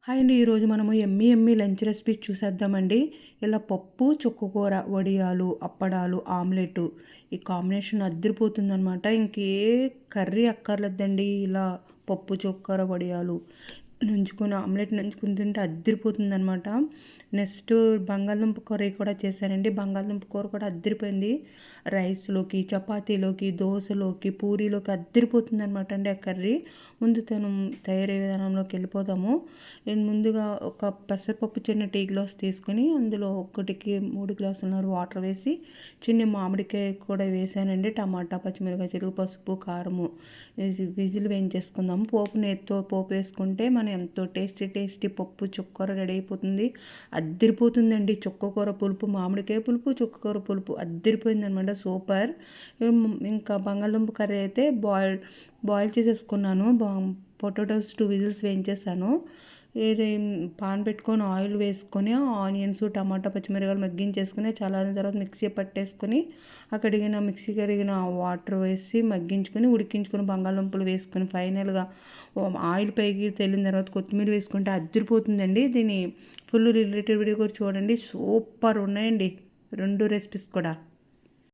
Hi అండి. ఈరోజు మనము ఎమ్మీ ఎమ్మీ లంచ్ రెసిపీస్ చూసేద్దామండి. ఇలా పప్పు, చుక్కకూర, వడియాలు, అప్పడాలు, ఆమ్లెటు ఈ కాంబినేషన్ అద్దిరిపోతుందనమాట. ఇంకే కర్రీ అక్కర్లేదండి. ఇలా పప్పు, చుక్కకూర, వడియాలు నంచుకొని ఆమ్లెట్ నంచుకొని తింటే అద్దిరిపోతుందనమాట. నెక్స్ట్ బంగాళదుంప కర్రీ కూడా చేశానండి. బంగాళదుంప కూర కూడా అద్దిరిపోయింది. రైస్లోకి, చపాతీలోకి, దోశలోకి, పూరీలోకి అద్దిరిపోతుందనమాట అండి ఆ కర్రీ. ముందు తయారీ విధానంలోకి వెళ్ళిపోదాము. నేను ముందుగా ఒక పెసరపప్పు చిన్న టీ గ్లాస్ తీసుకొని అందులో 1కి 3 గ్లాసులున్నర వాటర్ వేసి చిన్న మామిడికాయ కూడా వేసానండి. టమాటా, పచ్చిమిరపకాయ, చెరుకు, పసుపు, కారము వేసి విజిల్ వేయించేసుకుందాము. నేతితో పోపు వేసుకుంటే మనం ఎంతో టేస్టీ పప్పు చుక్కకూర రెడీ అయిపోతుంది. అద్దిరిపోతుందండి. చుక్కకూర పులుపు, మామిడికాయ పులుపు, చుక్కకూర పులుపు అద్దిరిపోయింది అనమాట. సూపర్. ఇంకా బంగాళదుంప కర్రీ అయితే బాయిల్ చేసేసుకున్నాను. పొటాటోస్ 2 విజిల్స్ వేయించేసాను. ఇది పాన్ పెట్టుకొని ఆయిల్ వేసుకొని ఆనియన్స్, టమాటా, పచ్చిమిరపకాయలు మగ్గించేసుకుని చల్లారిన తర్వాత మిక్సీ పట్టేసుకొని మిక్సీ కడిగిన వాటర్ వేసి మగ్గించుకొని ఉడికించుకొని బంగాళదుంపలు వేసుకొని ఫైనల్గా ఆయిల్ పైకి తెల్లిన తర్వాత కొత్తిమీర వేసుకుంటే అద్దిరిపోతుందండి. దీని ఫుల్ రిలేటెడ్ వీడియో కూడా చూడండి. సూపర్ ఉన్నాయండి 2 రెసిపీస్ కూడా.